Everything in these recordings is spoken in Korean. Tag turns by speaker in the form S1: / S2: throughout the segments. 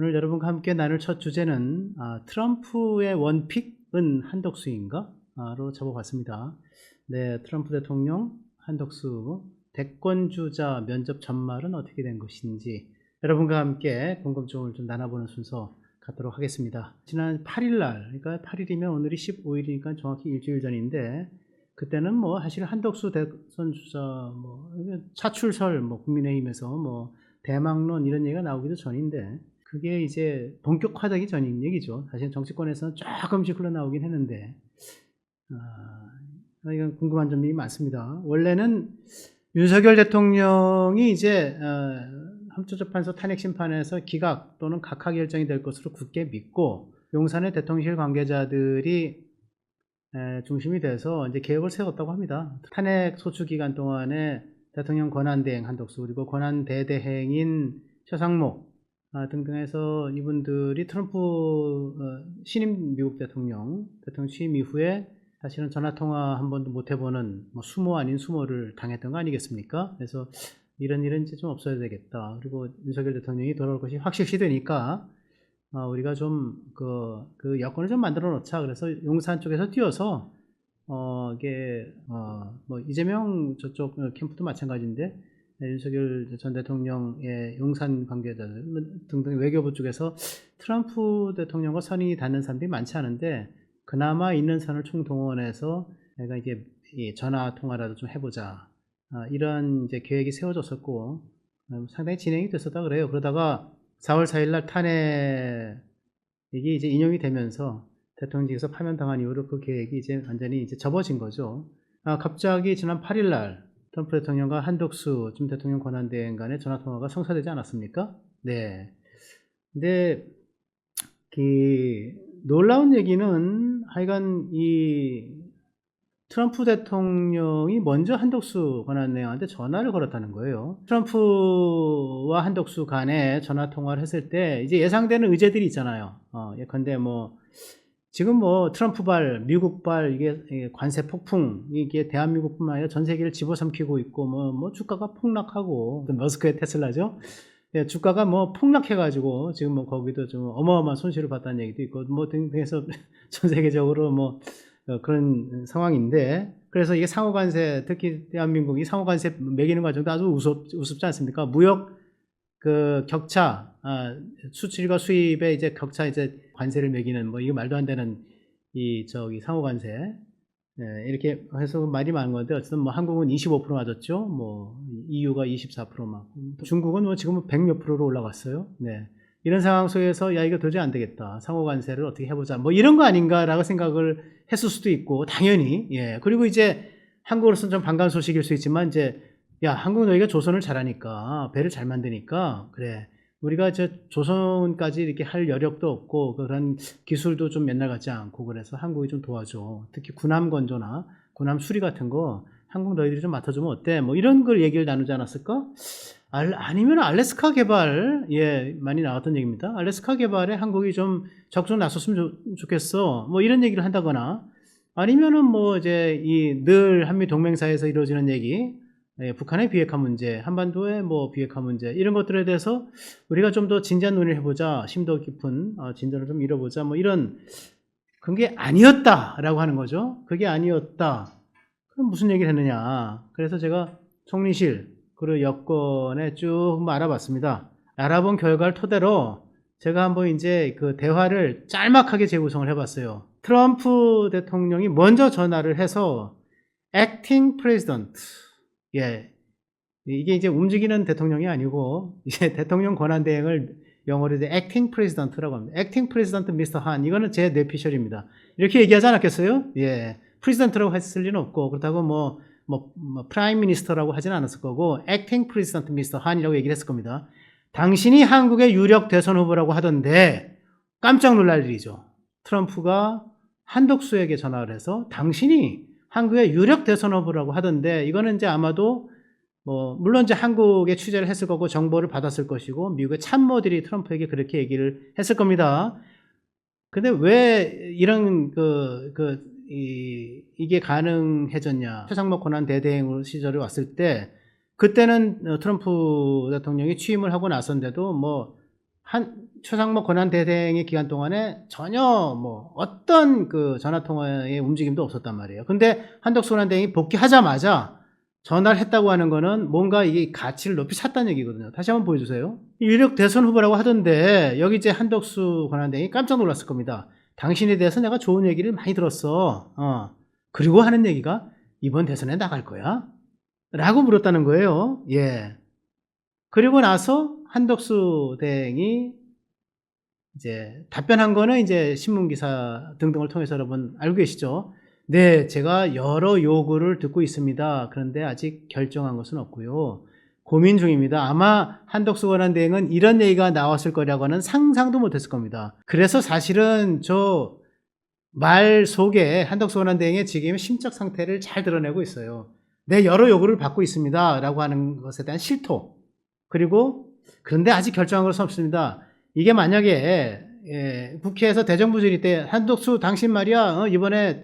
S1: 오늘 여러분과 함께 나눌 첫 주제는 트럼프의 원픽은 한덕수인가? 로 잡아봤습니다. 네, 트럼프 대통령 한덕수 대권주자 면접 전말은 어떻게 된 것인지 여러분과 함께 궁금증을 좀 나눠보는 순서 갖도록 하겠습니다. 지난 8일날, 그러니까 8일이면 오늘이 15일이니까 정확히 일주일 전인데 그때는 뭐 사실 한덕수 대선 주자 차출설 국민의힘에서 대망론 이런 얘기가 나오기도 전인데 그게 이제 본격화되기 전인 얘기죠. 사실 정치권에서는 조금씩 흘러나오긴 했는데 이건 궁금한 점이 많습니다. 원래는 윤석열 대통령이 이제 헌법재판소 탄핵심판에서 기각 또는 각하 결정이 될 것으로 굳게 믿고 용산의 대통령실 관계자들이 중심이 돼서 이제 계획을 세웠다고 합니다. 탄핵 소추 기간 동안에 대통령 권한대행 한덕수 그리고 권한대대행인 최상목 등등해서 이분들이 트럼프 신임 미국 대통령 취임 이후에 사실은 전화통화 한 번도 못 해보는 수모 아닌 수모를 당했던 거 아니겠습니까? 그래서 이런 일은 이제 좀 없어야 되겠다. 그리고 윤석열 대통령이 돌아올 것이 확실시 되니까 우리가 좀 그 여건을 좀 만들어 놓자. 그래서 용산 쪽에서 뛰어서 이게 이재명 저쪽 캠프도 마찬가지인데 윤석열 전 대통령의 용산 관계자들 등등 외교부 쪽에서 트럼프 대통령과 선이 닿는 사람들이 많지 않은데 그나마 있는 선을 총동원해서 내가 이제 전화 통화라도 좀 해보자. 이런 이제 계획이 세워졌었고 상당히 진행이 됐었다 그래요. 그러다가 4월 4일 날 탄핵이 이제 인용이 되면서 대통령직에서 파면당한 이후로 그 계획이 이제 완전히 이제 접어진 거죠. 갑자기 지난 8일 날 트럼프 대통령과 한덕수 전 대통령 권한대행 간의 전화통화가 성사되지 않았습니까? 네. 근데 놀라운 얘기는 하여간 이 트럼프 대통령이 먼저 한덕수 권한대행한테 전화를 걸었다는 거예요. 트럼프와 한덕수 간에 전화통화를 했을 때 이제 예상되는 의제들이 있잖아요. 예컨대 지금 트럼프발, 미국발 이게 관세 폭풍, 이게 대한민국뿐만 아니라 전 세계를 집어삼키고 있고, 주가가 폭락하고, 머스크의 테슬라죠. 예, 주가가 폭락해가지고, 지금 거기도 좀 어마어마한 손실을 봤다는 얘기도 있고, 등해서 전 세계적으로 그런 상황인데, 그래서 이게 상호관세, 특히 대한민국이 상호관세 매기는 과정도 아주 우습지 않습니까? 무역, 격차, 수출과 수입의 이제 격차 이제 관세를 매기는 이게 말도 안 되는 상호관세. 이렇게 해서 말이 많은 건데, 어쨌든 한국은 25% 맞았죠. EU가 24% 막. 중국은 지금은 100 몇 프로로 올라갔어요. 네. 이런 상황 속에서, 야, 이거 도저히 안 되겠다. 상호관세를 어떻게 해보자. 이런 거 아닌가라고 생각을 했을 수도 있고, 당연히. 예. 그리고 이제 한국으로서는 좀 반가운 소식일 수 있지만, 야, 한국 너희가 조선을 잘하니까, 배를 잘 만드니까, 그래. 우리가 조선까지 이렇게 할 여력도 없고, 그런 기술도 좀 맨날 같지 않고, 그래서 한국이 좀 도와줘. 특히 군함 건조나 군함 수리 같은 거, 한국 너희들이 좀 맡아주면 어때? 이런 걸 얘기를 나누지 않았을까? 아니면 알래스카 개발, 예, 많이 나왔던 얘기입니다. 알래스카 개발에 한국이 좀 적극 나섰으면 좋겠어. 이런 얘기를 한다거나, 아니면은 늘 한미 동맹사에서 이루어지는 얘기, 예, 북한의 비핵화 문제, 한반도의 비핵화 문제, 이런 것들에 대해서 우리가 좀 더 진지한 논의를 해보자, 심도 깊은 진전을 좀 이뤄보자, 이런, 그게 아니었다라고 하는 거죠. 그게 아니었다. 그럼 무슨 얘기를 했느냐. 그래서 제가 총리실, 그리고 여권에 쭉 알아봤습니다. 알아본 결과를 토대로 제가 한번 이제 그 대화를 짤막하게 재구성을 해봤어요. 트럼프 대통령이 먼저 전화를 해서 acting president, 예, 이게 이제 움직이는 대통령이 아니고 이제 대통령 권한대행을 영어로 이제 acting president라고 합니다. acting president Mr. Han, 이거는 제 뇌피셜입니다. 이렇게 얘기하지 않았겠어요? 예, president라고 했을 리는 없고 그렇다고 프라임 미니스터라고 하진 않았을 거고 acting president Mr. Han이라고 얘기를 했을 겁니다. 당신이 한국의 유력 대선 후보라고 하던데 깜짝 놀랄 일이죠. 트럼프가 한덕수에게 전화를 해서 당신이 한국의 유력 대선 후보라고 하던데 이거는 이제 아마도 물론 이제 한국에 취재를 했을 거고 정보를 받았을 것이고 미국의 참모들이 트럼프에게 그렇게 얘기를 했을 겁니다. 근데 왜 이런 이게 가능해졌냐? 최상목 권한 대대행 시절에 왔을 때 그때는 트럼프 대통령이 취임을 하고 나선데도 최상목 권한대행의 기간 동안에 전혀 뭐 어떤 그 전화통화의 움직임도 없었단 말이에요. 근데 한덕수 권한대행이 복귀하자마자 전화를 했다고 하는 거는 뭔가 이게 가치를 높이 샀다는 얘기거든요. 다시 한번 보여주세요. 유력 대선 후보라고 하던데 여기 이제 한덕수 권한대행이 깜짝 놀랐을 겁니다. 당신에 대해서 내가 좋은 얘기를 많이 들었어. 그리고 하는 얘기가 이번 대선에 나갈 거야? 라고 물었다는 거예요. 예. 그리고 나서 한덕수 대행이 이제 답변한 거는 이제 신문기사 등등을 통해서 여러분 알고 계시죠? 네, 제가 여러 요구를 듣고 있습니다. 그런데 아직 결정한 것은 없고요. 고민 중입니다. 아마 한덕수 권한대행은 이런 얘기가 나왔을 거라고는 상상도 못했을 겁니다. 그래서 사실은 저 말 속에 한덕수 권한대행의 지금의 심적 상태를 잘 드러내고 있어요. 네, 여러 요구를 받고 있습니다. 라고 하는 것에 대한 실토. 그리고 그런데 아직 결정한 것은 없습니다. 이게 만약에 국회에서 대정부 질의 때 한덕수 당신 말이야 이번에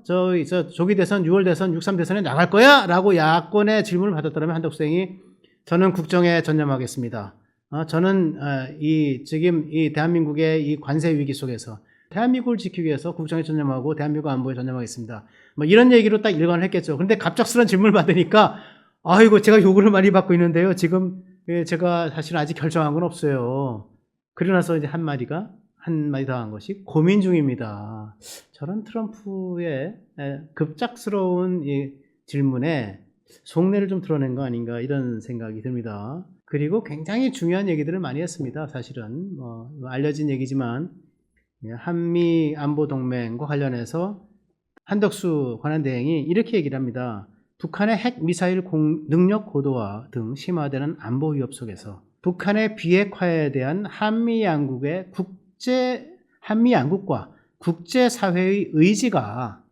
S1: 조기 대선 6월 대선 6.3 대선에 나갈 거야? 라고 야권의 질문을 받았더라면 한덕수 대행이 저는 국정에 전념하겠습니다. 저는 지금 이 대한민국의 이 관세 위기 속에서 대한민국을 지키기 위해서 국정에 전념하고 대한민국 안보에 전념하겠습니다. 뭐 이런 얘기로 딱 일관을 했겠죠. 그런데 갑작스런 질문을 받으니까 아이고 제가 요구를 많이 받고 있는데요. 지금 제가 사실 아직 결정한 건 없어요. 그러고 나서 이제 한마디 더 한 것이 고민 중입니다. 저런 트럼프의 급작스러운 이 질문에 속내를 좀 드러낸 거 아닌가 이런 생각이 듭니다. 그리고 굉장히 중요한 얘기들을 많이 했습니다. 사실은 뭐 알려진 얘기지만 한미 안보 동맹과 관련해서 한덕수 권한대행이 이렇게 얘기를 합니다. 북한의 핵 미사일 능력 고도화 등 심화되는 안보 위협 속에서 북한의 비핵화에 대한 한미 양국과 국제사회의 의지가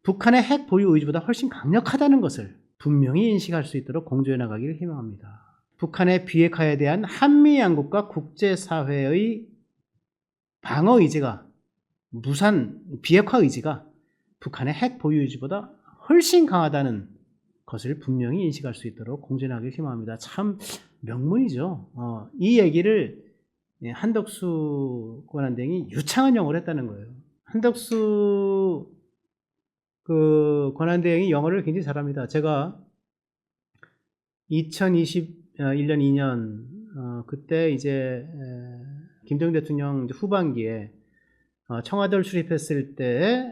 S1: 북한의 핵 보유 의지보다 훨씬 강력하다는 것을 분명히 인식할 수 있도록 공조해 나가기를 희망합니다. 북한의 비핵화에 대한 한미 양국과 국제사회의 방어 의지가 비핵화 의지가 북한의 핵 보유 의지보다 훨씬 강하다는 것을 분명히 인식할 수 있도록 공전하기를 희망합니다. 참 명문이죠. 이 얘기를 한덕수 권한대행이 유창한 영어를 했다는 거예요. 한덕수 권한대행이 영어를 굉장히 잘합니다. 제가 2021년 2년 그때 이제 김대중 대통령 후반기에 청와대를 출입했을 때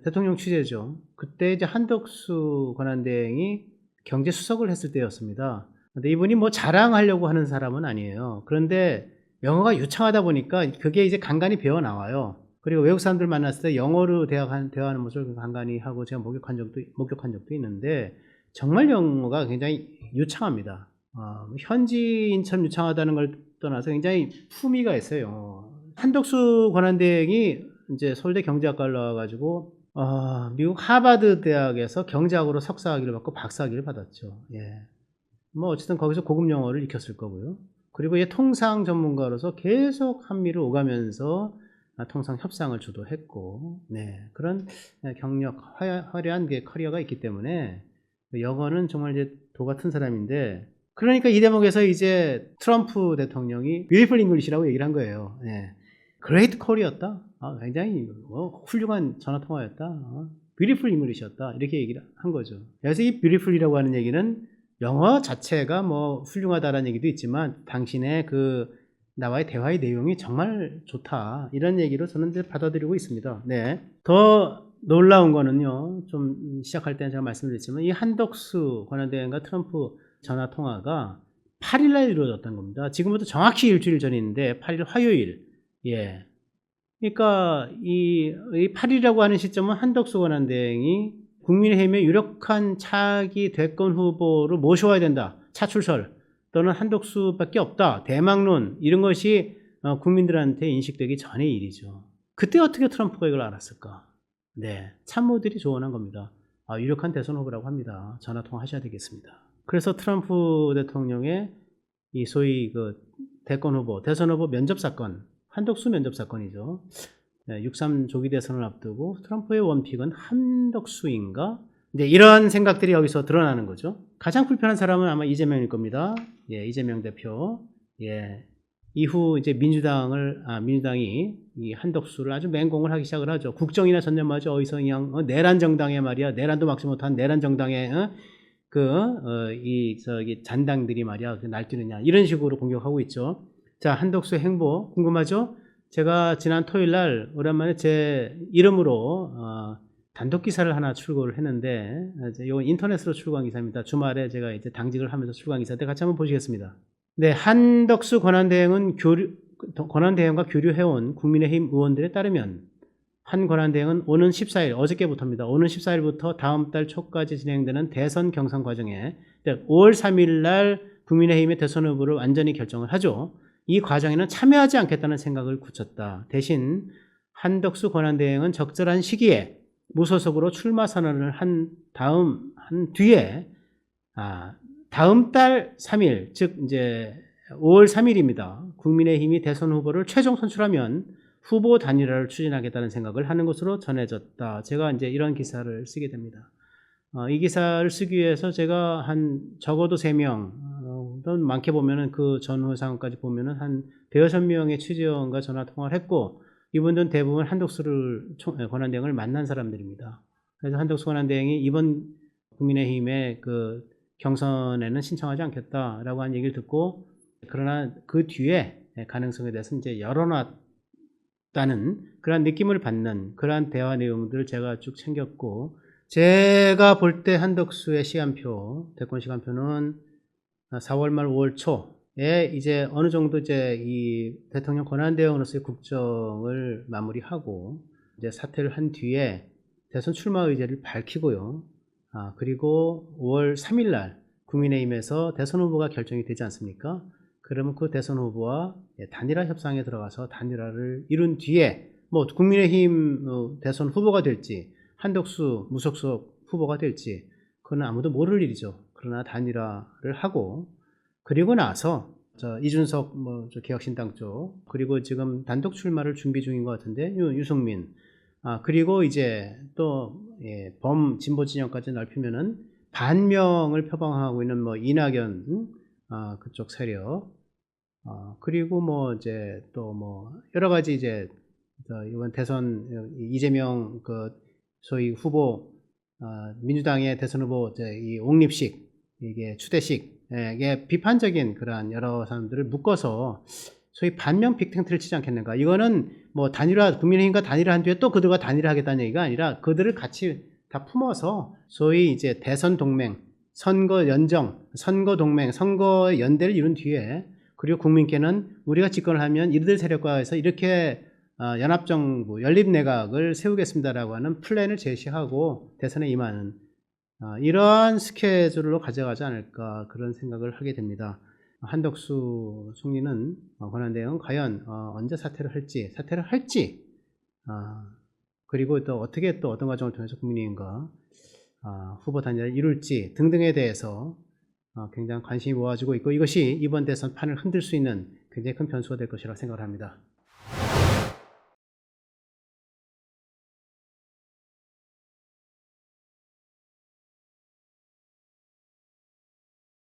S1: 대통령 취재죠. 그때 이제 한덕수 권한대행이 경제수석을 했을 때였습니다. 근데 이분이 뭐 자랑하려고 하는 사람은 아니에요. 그런데 영어가 유창하다 보니까 그게 이제 간간히 배어 나와요. 그리고 외국 사람들 만났을 때 영어로 대화하는 모습을 간간히 하고 제가 목격한 적도 있는데 정말 영어가 굉장히 유창합니다. 현지인처럼 유창하다는 걸 떠나서 굉장히 품위가 있어요. 한덕수 권한대행이 이제 서울대 경제학과를 나와가지고 미국 하버드 대학에서 경제학으로 석사학위를 받고 박사학위를 받았죠. 예. 뭐 어쨌든 거기서 고급 영어를 익혔을 거고요. 그리고 통상 전문가로서 계속 한미를 오가면서 통상 협상을 주도했고, 네, 그런 경력 화려한 커리어가 있기 때문에 영어는 정말 이제 도 같은 사람인데, 그러니까 이 대목에서 이제 트럼프 대통령이 beautiful English라고 얘기를 한 거예요. 네. great call이었다. 굉장히 훌륭한 전화 통화였다. beautiful English였다. 이렇게 얘기를 한 거죠. 그래서 이 beautiful이라고 하는 얘기는 영어 자체가 뭐 훌륭하다라는 얘기도 있지만 당신의 나와의 대화의 내용이 정말 좋다. 이런 얘기로 저는 이제 받아들이고 있습니다. 네. 더 놀라운 거는요. 좀 시작할 때는 제가 말씀드렸지만 이 한덕수 권한대행과 트럼프 전화 통화가 8일날 이루어졌다는 겁니다. 지금부터 정확히 일주일 전인데 8일 화요일. 예. 그러니까 이 8일이라고 하는 시점은 한덕수 권한대행이 국민의힘의 유력한 차기 대권 후보를 모셔와야 된다. 차출설 또는 한덕수밖에 없다. 대망론 이런 것이 국민들한테 인식되기 전의 일이죠. 그때 어떻게 트럼프가 이걸 알았을까? 네, 참모들이 조언한 겁니다. 유력한 대선 후보라고 합니다. 전화 통화하셔야 되겠습니다. 그래서 트럼프 대통령의 이 소위 대권 후보, 대선 후보 면접 사건, 한덕수 면접 사건이죠. 6.3 조기 대선을 앞두고 트럼프의 원픽은 한덕수인가? 이제 이런 생각들이 여기서 드러나는 거죠. 가장 불편한 사람은 아마 이재명일 겁니다. 예, 이재명 대표. 예. 이후 이제 민주당이 이 한덕수를 아주 맹공을 하기 시작을 하죠. 국정이나 전념하죠. 어디서 그냥 내란 정당에 말이야, 내란도 막지 못한 내란 정당에 저기 잔당들이 말이야 날뛰느냐 이런 식으로 공격하고 있죠. 자, 한덕수의 행보 궁금하죠? 제가 지난 토요일 날 오랜만에 제 이름으로 단독 기사를 하나 출고를 했는데 이건 인터넷으로 출고한 기사입니다. 주말에 제가 이제 당직을 하면서 출고한 기사인데 같이 한번 보시겠습니다. 네, 한덕수 권한대행과 교류해온 국민의힘 의원들에 따르면 한 권한대행은 오는 14일, 어저께부터입니다. 오는 14일부터 다음 달 초까지 진행되는 대선 경선 과정에 5월 3일 날 국민의힘의 대선 후보를 완전히 결정을 하죠. 이 과정에는 참여하지 않겠다는 생각을 굳혔다. 대신 한덕수 권한대행은 적절한 시기에 무소속으로 출마 선언을 한 뒤에 다음 달 3일, 즉 이제 5월 3일입니다. 국민의힘이 대선 후보를 최종 선출하면 후보 단일화를 추진하겠다는 생각을 하는 것으로 전해졌다. 제가 이제 이런 기사를 쓰게 됩니다. 이 기사를 쓰기 위해서 제가 적어도 3명, 많게 보면은 그 전후 상황까지 보면은 한 대여섯 명의 취재원과 전화 통화를 했고, 이분들은 대부분 한덕수를 권한대행을 만난 사람들입니다. 그래서 한덕수 권한대행이 이번 국민의힘의 그 경선에는 신청하지 않겠다라고 한 얘기를 듣고, 그러나 그 뒤에 가능성에 대해서 이제 열어놨다는 그러한 느낌을 받는 그러한 대화 내용들을 제가 쭉 챙겼고, 제가 볼 때 한덕수의 시간표, 대권 시간표는 4월 말 5월 초에 이제 어느 정도 이제 이 대통령 권한대행으로서의 국정을 마무리하고 이제 사퇴를 한 뒤에 대선 출마 의지를 밝히고요. 그리고 5월 3일 날 국민의힘에서 대선 후보가 결정이 되지 않습니까? 그러면 그 대선 후보와 단일화 협상에 들어가서 단일화를 이룬 뒤에 뭐 국민의힘 대선 후보가 될지 한덕수 무소속 후보가 될지 그건 아무도 모를 일이죠. 그러나 단일화를 하고 그리고 나서 이준석 개혁신당 쪽 그리고 지금 단독 출마를 준비 중인 것 같은데 유승민 그리고 이제 또 범진보 진영까지 넓히면은 반명을 표방하고 있는 이낙연 그쪽 세력 그리고 이제 또 여러 가지 이제 이번 대선 이재명 소위 후보 민주당의 대선 후보 이 옹립식 이게 추대식에 비판적인 그러한 여러 사람들을 묶어서 소위 반명 빅텐트를 치지 않겠는가. 이거는 국민의힘과 단일화한 뒤에 또 그들과 단일화하겠다는 얘기가 아니라 그들을 같이 다 품어서 소위 이제 대선 동맹, 선거 연정, 선거 동맹, 선거 연대를 이룬 뒤에 그리고 국민께는 우리가 집권을 하면 이들 세력과 해서 이렇게 연합정부, 연립내각을 세우겠습니다라고 하는 플랜을 제시하고 대선에 임하는 이러한 스케줄로 가져가지 않을까 그런 생각을 하게 됩니다. 한덕수 총리는 권한대행은 과연 언제 사퇴를 할지 그리고 또 어떻게 또 어떤 과정을 통해서 국민의힘과 후보 단일화를 이룰지 등등에 대해서 굉장히 관심이 모아지고 있고 이것이 이번 대선 판을 흔들 수 있는 굉장히 큰 변수가 될 것이라고 생각을 합니다.